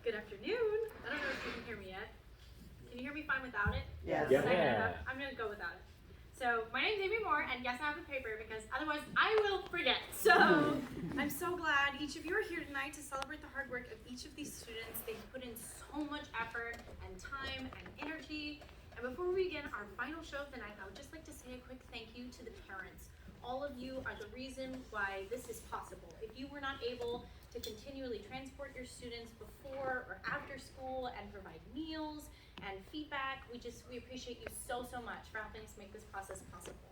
Good afternoon. I don't know if you can hear me yet. Can you hear me fine without it? Yes. Yeah. I'm gonna go without it. So my name's Amy Moore, and yes, I have a paper because otherwise I will forget. So I'm so glad each of you are here tonight to celebrate the hard work of each of these students. They've put in so much effort and time and energy. And before we begin our final show of the night, I would just like to say a quick thank you to the parents. All of you are the reason why this is possible. If you were not able to continually transport your students before or after school and provide meals and feedback, we appreciate you so much for helping us make this process possible.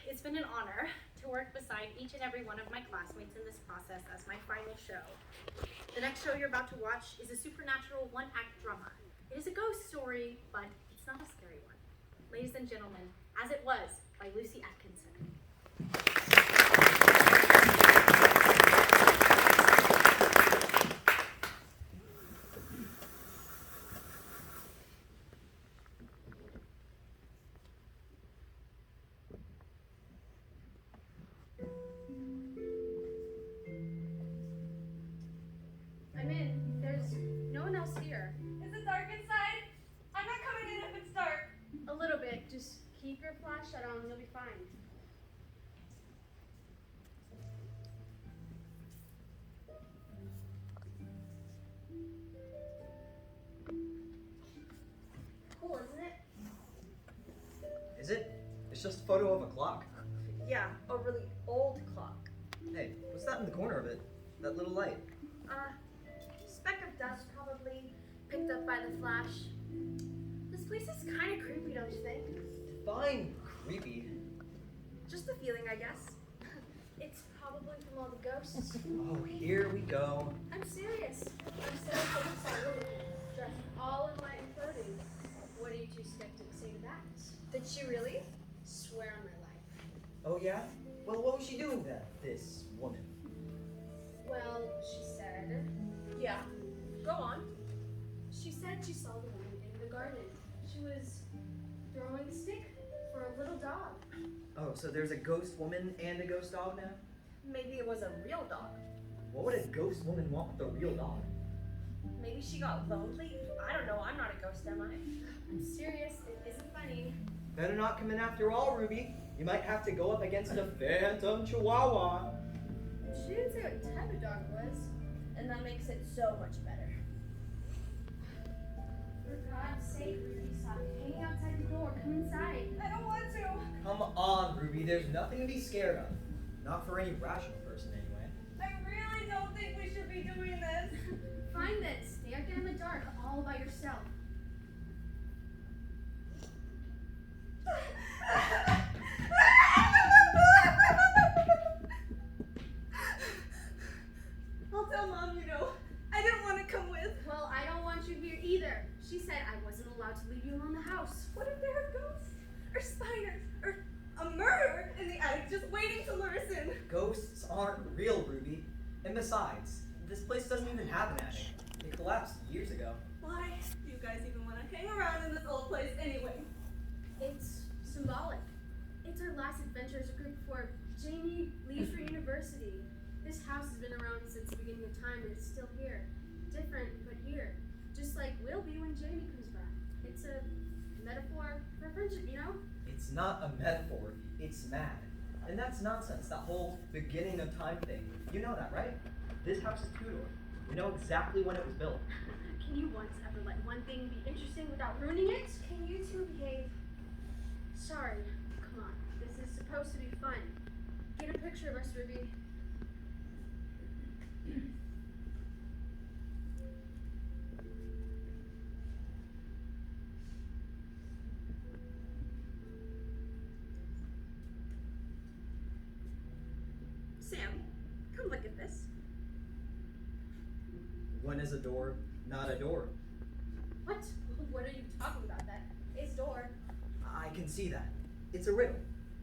It's been an honor to work beside each and every one of my classmates in this process as my final show. The next show you're about to watch is a supernatural one-act drama. It is a ghost story, but it's not a scary one. Ladies and gentlemen, As It Was by Lucy Atkinson. I'm in. There's no one else here. Is it dark inside? I'm not coming in if it's dark. A little bit. Just keep your flashlight on and you'll be fine. Cool, isn't it? Is it? It's just a photo of a clock. Yeah, a really old clock. Hey, what's that in the corner of it? That little light. Speck of dust probably picked up by the flash. This place is kind of creepy, don't you think? Define creepy. Just a feeling, I guess. It's probably from all the ghosts. Oh, here we go. I'm serious. I'm so excited. Dressed all in white and clothing. What do you two skeptics say to that? Did she really? Swear on my life. Oh yeah? Well, what was she doing then? This woman. Well, she said. Yeah. Go on. She said she saw the woman in the garden. She was throwing a stick for a little dog. Oh, so there's a ghost woman and a ghost dog now? Maybe it was a real dog. What would a ghost woman want with a real dog? Maybe she got lonely. I don't know. I'm not a ghost, am I? I'm serious. It isn't funny. Better not come in after all, Ruby. You might have to go up against a phantom chihuahua. She didn't say what type of dog it was. And that makes it so much better. For God's sake, Ruby, stop hanging outside the door. Come inside. I don't want to. Come on, Ruby. There's nothing to be scared of. Not for any rational person, anyway. I really don't think we should be doing this. Fine then. Stay out there in the dark all by yourself. I'll tell Mom, I didn't want to come with. Well, I don't want you here either. She said I wasn't allowed to leave you alone in the house. What if there are ghosts? Or spiders? Or a murderer in the attic just waiting to lure us in? Ghosts aren't real, Ruby. And besides, this place doesn't even have an attic. It collapsed years ago. Why do you guys even want to hang around in this old place anyway? It's symbolic. It's our last adventure as a group before Jamie leaves for university. This house has been around since the beginning of time and it's still here. Different, but here. Just like we'll be when Jamie comes back. It's a metaphor for friendship, you know? It's not a metaphor, it's mad. And that's nonsense, that whole beginning of time thing. You know that, right? This house is Tudor. We know exactly when it was built. Can you once ever let one thing be interesting without ruining it? Can you two behave? Sorry. Come on. This is supposed to be fun. Get a picture of us, Ruby. Sam, come look at this. When is a door not a door? What? What are you talking about? That is door. I can see that. It's a riddle.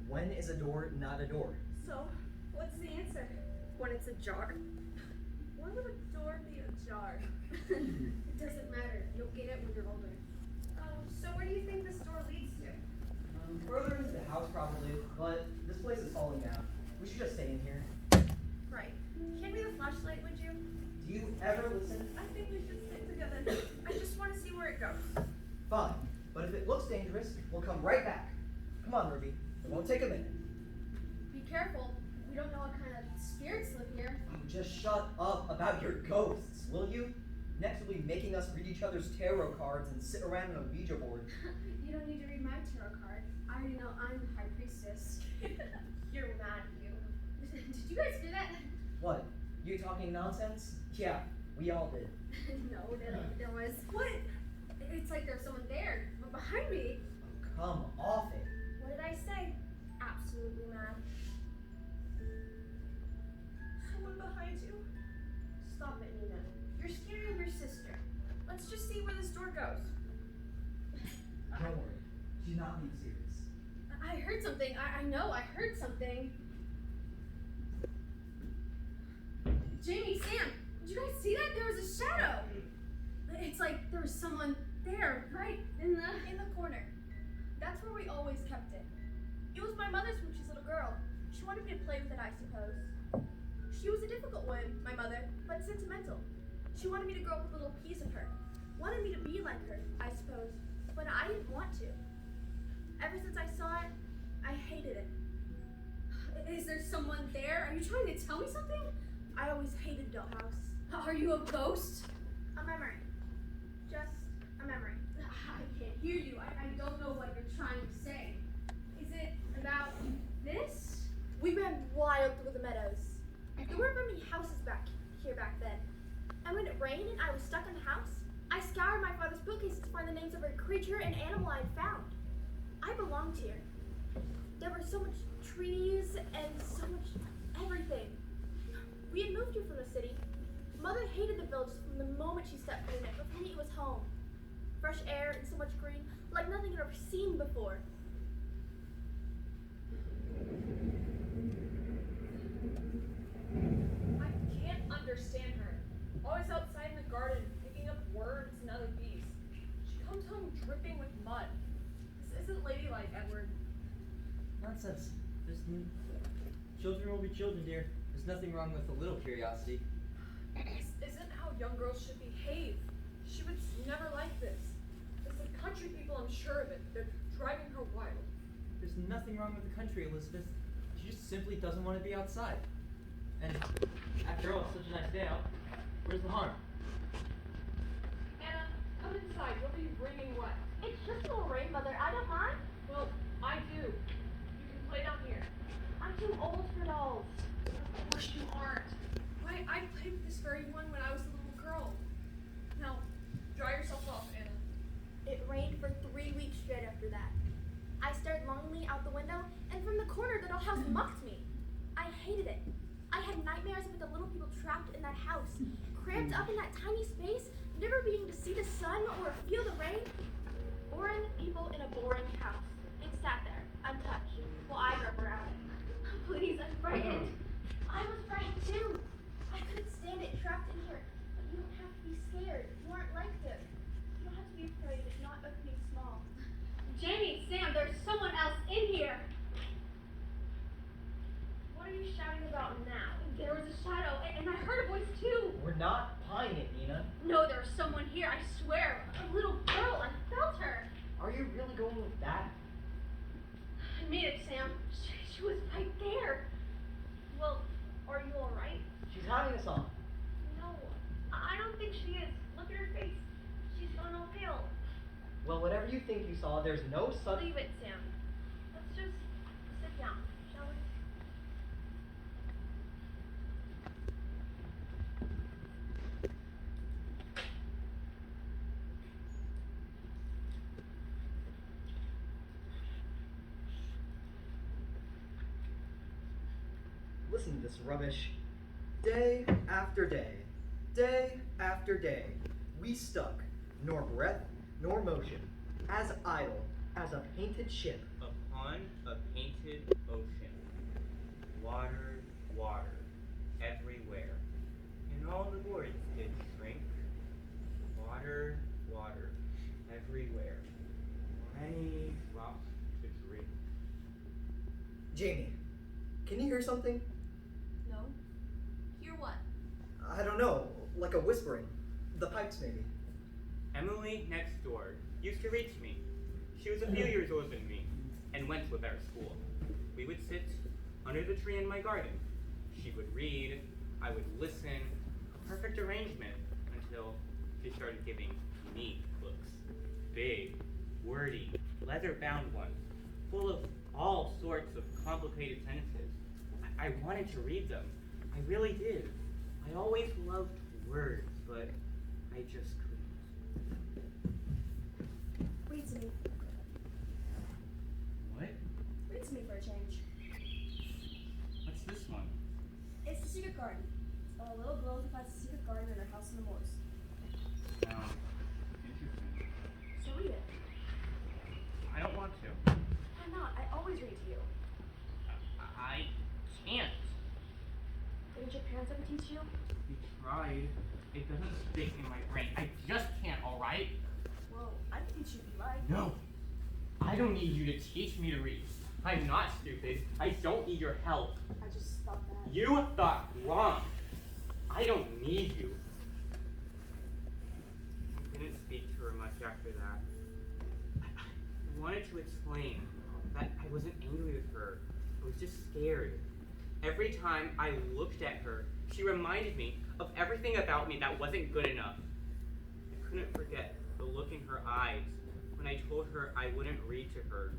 When is a door not a door? So, what's the answer? When it's ajar. Why would a door be ajar? It doesn't matter. You'll get it when you're older. So where do you think this door leads to? Further into the house, probably, but this place is falling down. We should just stay in here. Right. Hand me the flashlight, would you? Do you ever listen? I think we should stick together. I just want to see where it goes. Fine. But if it looks dangerous, we'll come right back. Come on, Ruby. It won't take a minute. Be careful. We don't know what kind of spirits live here. Oh, just shut up about your ghosts, will you? Next we'll be making us read each other's tarot cards and sit around on a Ouija board. You don't need to read my tarot card. I already know I'm the high priestess. You're mad, you. Did you guys hear that? What? You talking nonsense? Yeah, we all did. No, there was. What? It's like there's someone there, behind me. Oh, come off it. What did I say? Absolutely mad. Someone behind you? Stop it, Nina. You're scaring of your sister. Let's just see where this door goes. Don't worry. She's not being serious. I heard something. I know. I heard something. Jamie, Sam, did you guys see that? There was a shadow. It's like there was someone there, right in the corner. That's where we always kept it. It was my mother's when she's a little girl. She wanted me to play with it, I suppose. She was a difficult one, my mother, but sentimental. She wanted me to grow up with a little piece of her. Wanted me to be like her, I suppose. But I didn't want to. Ever since I saw it, I hated it. Is there someone there? Are you trying to tell me something? I always hated Dollhouse. Are you a ghost? A memory. Just a memory. I can't hear you. I don't know what you're trying to say. Is it about this? We ran wild through the meadows. There weren't very many houses back here back then. And when it rained and I was stuck in the house, I scoured my father's bookcase to find the names of every creature and animal I had found. I belonged here. There were so much trees and so much everything. We had moved here from the city. Mother hated the village from the moment she stepped foot in it, but for me it was home. Fresh air and so much green, like nothing I'd ever seen before. I can't understand her. Always outside in the garden, picking up worms and other bees. She comes home dripping with mud. This isn't ladylike, Edward. Nonsense. Children will be children, dear. There's nothing wrong with a little curiosity. This isn't how young girls should behave. She would never like this. It's the country people, I'm sure of it. They're driving her wild. There's nothing wrong with the country, Elizabeth. She just simply doesn't want to be outside. And after all, it's such a nice day out. Where's the harm? Anna, come inside. What are you bringing wet? It's just a little rain, Mother. I don't mind. Well, I do. You can play down here. I'm too old for dolls. Of course you aren't. Why, I played with this very one when I was a little girl. Now, dry yourself off, Anna. It rained for 3 weeks straight after that. I stared longingly out the window, and from the corner the dollhouse mocked me. I hated it. I had nightmares with the little people trapped in that house, cramped up in that tiny space, never being to see the sun or feel the rain. Boring people in a boring house. They sat there, untouched, while I drove around it. Please, I'm frightened. I was frightened too. I couldn't stand it trapped in here. But you don't have to be scared. You aren't like this. You don't have to be afraid of not opening small. Jamie, Sam, there's someone else in here. What are you shouting about now? There was a shadow, and I heard a voice too. We're not buying it, Nina. No, there was someone here, I swear. A little girl, I felt her. Are you really going with that? I made it, Sam. She was right there. Well, are you alright? She's hiding us on. No, I don't think she is. Look at her face. She's gone all pale. Well, whatever you think you saw, there's no such. Leave it, Sam. Let's just sit down, shall we? Listen to this rubbish. Day after day, day after day, we stuck, nor breath nor motion, as idle as a painted ship. Upon a painted ocean, water, water, everywhere, and all the boards did shrink. Water, water, everywhere, many drops to drink. Jamie, can you hear something? No. Hear what? I don't know, like like a whispering. The pipes, maybe. Emily next door used to read to me. She was a few years older than me and went to a better school. We would sit under the tree in my garden. She would read, I would listen, a perfect arrangement until she started giving me books. Big, wordy, leather-bound ones, full of all sorts of complicated sentences. I wanted to read them. I really did. I always loved words, but I just couldn't. Read to me. What? Read to me for a change. What's this one? It's The Secret Garden. It's about a little girl who finds a secret garden in her house in the moors. Interesting. So read it. I don't want to. Why not? I always read to you. I can't. Didn't your parents ever teach you? We tried. It doesn't stick in my brain. I just can't, alright? Well, I can teach you if you like. No. I don't need you to teach me to read. I'm not stupid. I don't need your help. I just thought that. You thought wrong. I don't need you. I didn't speak to her much after that. I wanted to explain that I wasn't angry with her. I was just scared. Every time I looked at her, she reminded me of everything about me that wasn't good enough. I couldn't forget the look in her eyes when I told her I wouldn't read to her.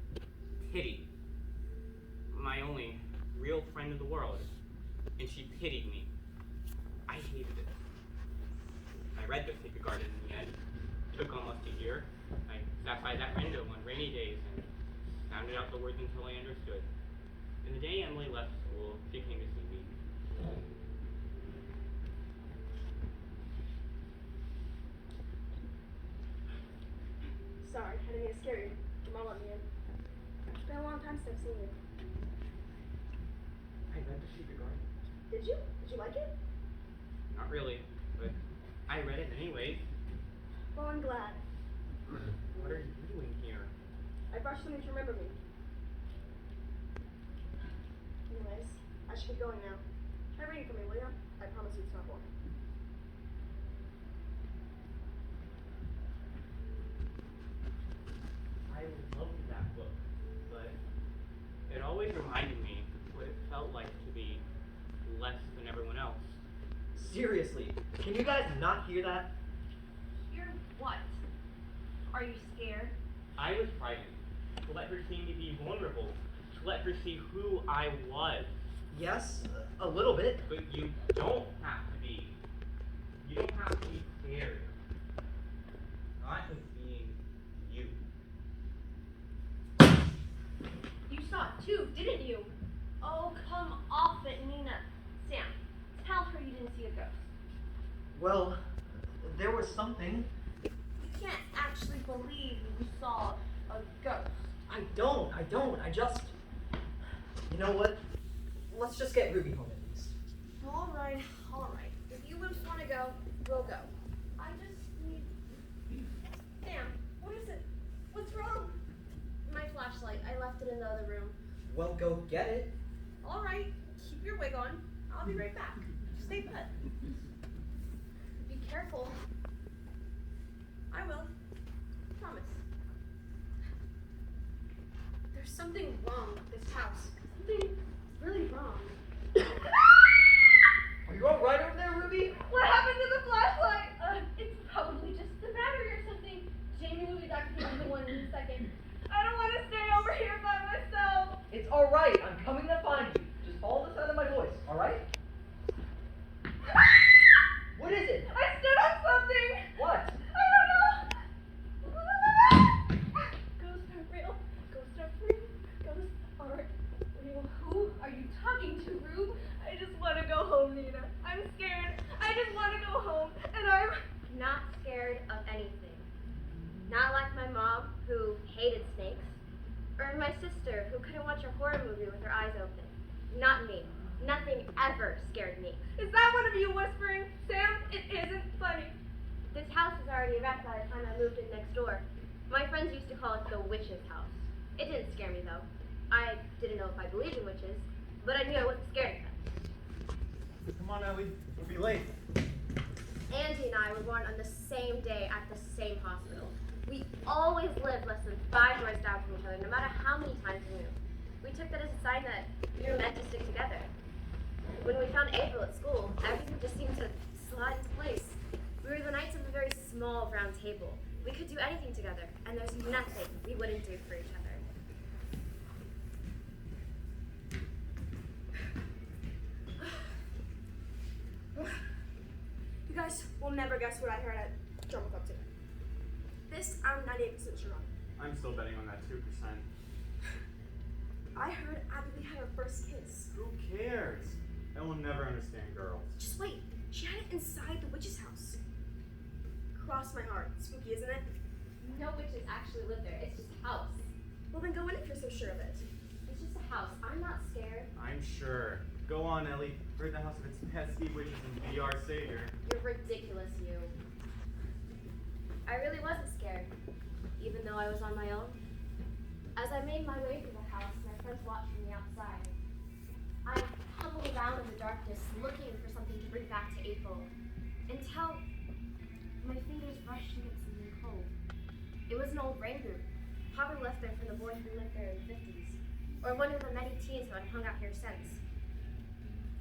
Pity. My only real friend in the world. And she pitied me. I hated it. I read The Secret Garden in the end. It took almost a year. I sat by that window on rainy days and sounded out the words until I understood. And the day Emily left school, she came to see me. Sorry, I didn't mean to scare you. Your mom let me in. It's been a long time since I've seen you. I read The Secret Garden. Did you? Did you like it? Not really, but I read it anyways. Well, I'm glad. What are you doing here? I brought you something to remember me. Anyways, I should get going now. Try reading for me, will ya? I promise you it's not boring. I loved that book, but it always reminded me what it felt like to be less than everyone else. Seriously, can you guys not hear that? You're what? Are you scared? I was frightened to let her see me be vulnerable, to let her see who I was. Yes, a little bit. But you don't have to be. You don't have to be scared. Not of being you. You saw it too, didn't you? Oh, come off it, Nina. Sam, tell her you didn't see a ghost. Well, there was something. You can't actually believe you saw a ghost. I don't. I just. You know what? Let's just get Ruby home at least. Alright. If you just want to go, we'll go. I just need. Sam, what is it? What's wrong? My flashlight. I left it in the other room. Well, go get it. Alright, keep your wig on. I'll be right back. Stay put. Be careful. I will. Promise. There's something wrong with this house. Something really wrong. Are you alright over there, Ruby? What happened to the flashlight? It's probably just the battery or something. Jamie will be back to the one in a second. I don't want to stay over here by myself. It's alright. I'm coming to find you. Just follow the sound of my voice, alright? What is it? I stood on something. What? I don't know. Ghosts are real. Ghosts are real. Ghosts are real. Who are you talking to, Rube? I just want to go home, Nina. I'm scared. I just want to go home, and I'm Not scared of anything. Not like my mom, who hated snakes, or my sister, who couldn't watch a horror movie with her eyes open. Not me. Nothing ever scared me. Is that one of you whispering? Sam, it isn't funny. This house was already a wreck by the time I moved in next door. My friends used to call it the witch's house. It didn't scare me though. I didn't know if I believed in witches, but I knew I wasn't scared of them. Come on, Ellie. We'll be late. Andy and I were born on the same day at the same hospital. We always lived less than 5 doors down from each other, no matter how many times we moved. We took that as a sign that we were meant to stick together. When we found April at school, everything just seemed to slide into place. We were the knights of a very small round table. We could do anything together, and there's nothing we wouldn't do for each other. You guys will never guess what I heard at drama club today. This I'm 98% sure on. I'm still betting on that 2%. I heard Abigail had her first kiss. Who cares? I will never understand girls. Just wait. She had it inside the witch's house. Cross my heart. Spooky, isn't it? No witches actually live there. It's just a house. Well, then go in if you're so sure of it. It's just a house. I'm not scared. I'm sure. Go on, Ellie. Rid the house of its pesky witches and be our savior. You're ridiculous, you. I really wasn't scared, even though I was on my own. As I made my way through the house, my friends watched from the outside. I hobbled around in the darkness, looking for something to bring back to April, until my fingers brushed against something cold. It was an old rain boot, probably left there from the boys who lived there in the 50s, or one of the many teens who had hung out here since.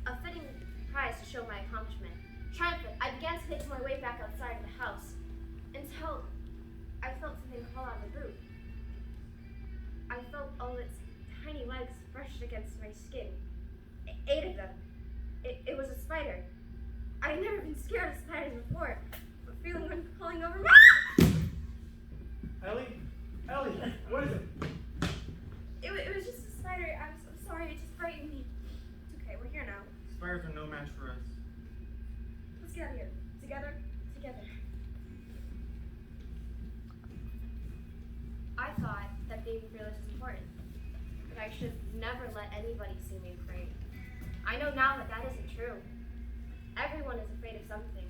A fitting prize to show my accomplishment. Triumphant, I began to make my way back outside of the house, until I felt something crawl out of the boot. I felt all its tiny legs brushed against my skin. 8 of them. It was a spider. I had never been scared of spiders before, but feeling one crawling over me. Ellie? Ellie, what is it? It was just a spider. I'm so sorry. It just frightened me. It's okay. We're here now. Spiders are no match for us. Let's get out of here. Together. Together. I thought that being fearless is important, that I should never let anybody see me afraid. I know now that that isn't true. Everyone is afraid of something.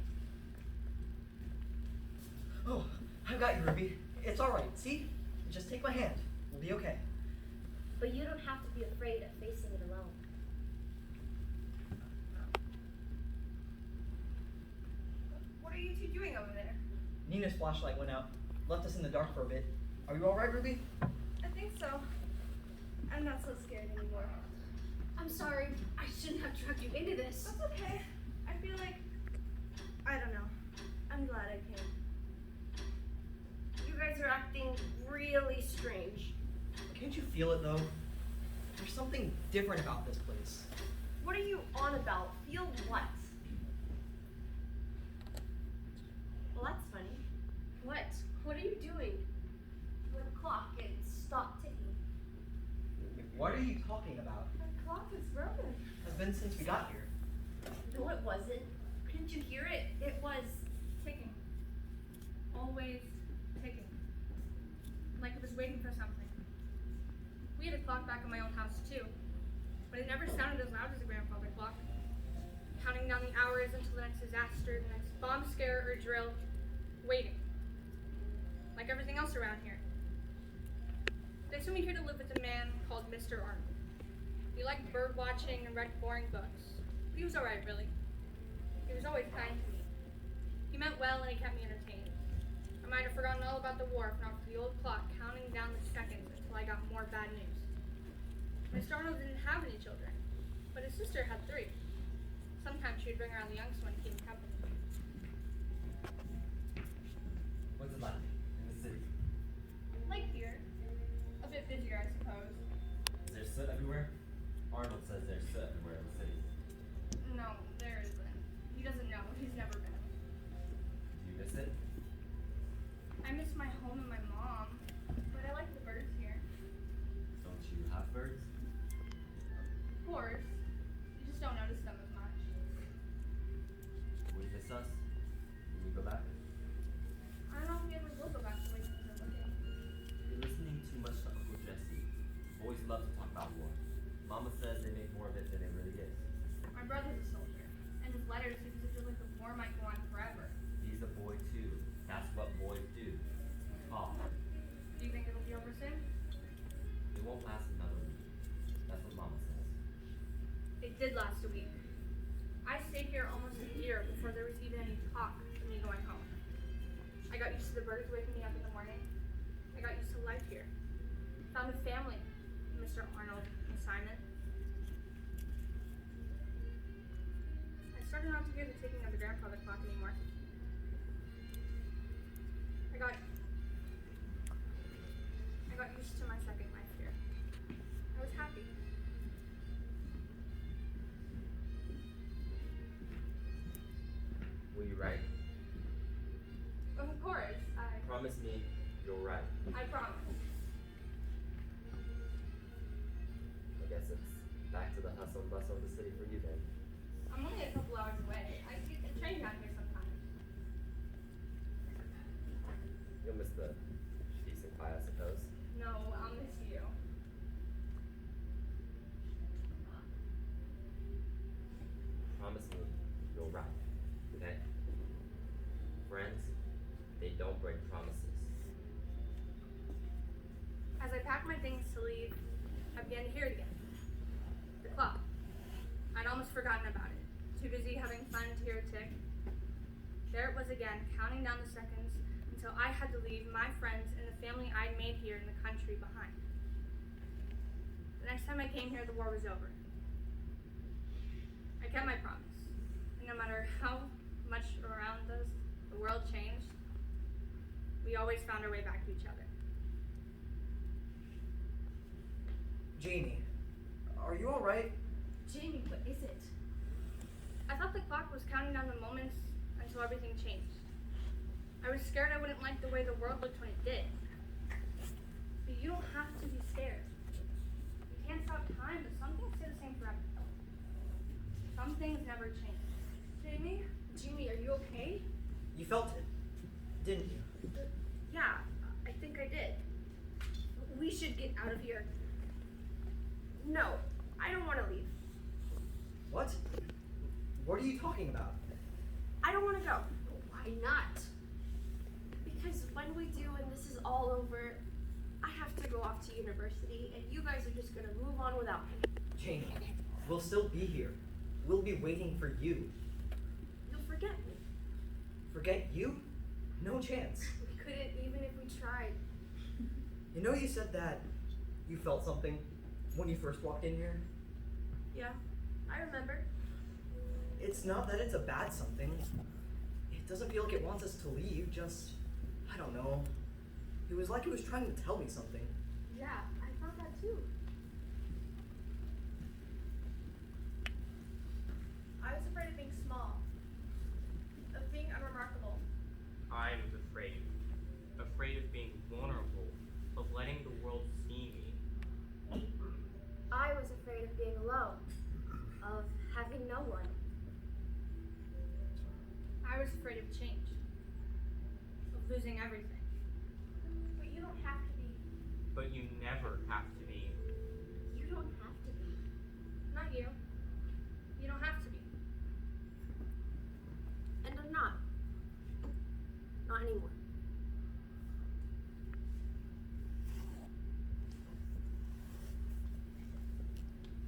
Oh, I've got you, Ruby. It's all right. See? Just take my hand. We'll be okay. But you don't have to be afraid of facing it alone. What are you two doing over there? Nina's flashlight went out. Left us in the dark for a bit. Are you all right, Ruby? I think so. I'm not so scared anymore. I'm sorry. I shouldn't have dragged you into this. That's okay. I feel like, I don't know. I'm glad I came. You guys are acting really strange. Can't you feel it, though? There's something different about this place. What are you on about? Feel what? Well, that's funny. What? What are you doing? The clock, it stopped ticking. What are you talking about? The clock is broken. Has been since we got here. No, it wasn't. Couldn't you hear it? It was. Ticking. Always ticking. Like it was waiting for something. We had a clock back in my own house too, but it never sounded as loud as a grandfather clock. Counting down the hours until the next disaster, the next bomb scare or drill. Waiting. Like everything else around here. They sent me here to live with a man called Mr. Arnold. He liked bird watching and read boring books. But he was alright, really. He was always kind to me. He meant well and he kept me entertained. I might have forgotten all about the war if not for the old clock counting down the seconds until I got more bad news. Mr. Arnold didn't have any children, but his sister had 3. Sometimes she'd bring around the youngest one to keep him company. What's it like in the city? Like here. A bit busier, I suppose. Is there soot everywhere? Arnold says there's soot everywhere in the city. No, there isn't. He doesn't know. He's never been. Do you miss it? I miss my home and my mom, but I like the birds here. Don't you have birds? Of course. You just don't notice them as much. Will you miss us? Will we go back? I don't know if we ever will go back to the way things are looking. You're listening too much to Uncle Jesse. Boys love to talk about war. Mama says they make more of it than it really is. My brother's a soldier, and his letters seem to feel like the war might go on forever. He's a boy too. That's what boys do. Talk. Do you think it'll be over soon? It won't last another week. That's what Mama says. It did last a week. I stayed here almost a year before there was even any talk going home. I got used to the birds waking me up in the morning. I got used to life here. Found a family, Mr. Arnold and Simon. I started not to hear the ticking of the grandfather clock anymore. I got used to my second life here. I was happy. Will you write? Of course, Promise me you'll write. I promise. I guess it's back to the hustle and bustle of the city for you then. I'm only a couple hours away. I take the train down here sometimes. You'll miss the peace and quiet, I suppose. No, I'll miss you. Promise me you'll write, okay? Friends, they don't break promises. As I packed my things to leave, I began to hear it again. The clock. I'd almost forgotten about it. Too busy having fun to hear it tick. There it was again, counting down the seconds until I had to leave my friends and the family I'd made here in the country behind. The next time I came here, the war was over. I kept my promise. And no matter how much around us the world changed, we always found our way back to each other. Jamie, are you alright? Jamie, what is it? I thought the clock was counting down the moments until everything changed. I was scared I wouldn't like the way the world looked when it did. But you don't have to be scared. You can't stop time, but some things stay the same forever. Some things never change. Jamie? Jamie, are you okay? You felt it, didn't you? Yeah, I think I did. We should get out of here. No, I don't want to leave. What? What are you talking about? I don't want to go. Why not? Because when we do and this is all over, I have to go off to university and you guys are just going to move on without me. Jamie, we'll still be here. We'll be waiting for you. You'll forget me. Forget you? No chance. We couldn't even if we tried. You know you said that you felt something when you first walked in here? Yeah, I remember. It's not that it's a bad something. It doesn't feel like it wants us to leave, just, I don't know. It was like it was trying to tell me something. Yeah, I thought that too. I was afraid of being small, of being unremarkable. I was afraid. Afraid of being vulnerable, of letting the world see me. I was afraid of being alone, of having no one. I was afraid of change, of losing everything. But you don't have to be. But you never have to be. You don't have to be. Not you. You don't have to be. And I'm not. Not anymore.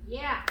Yeah.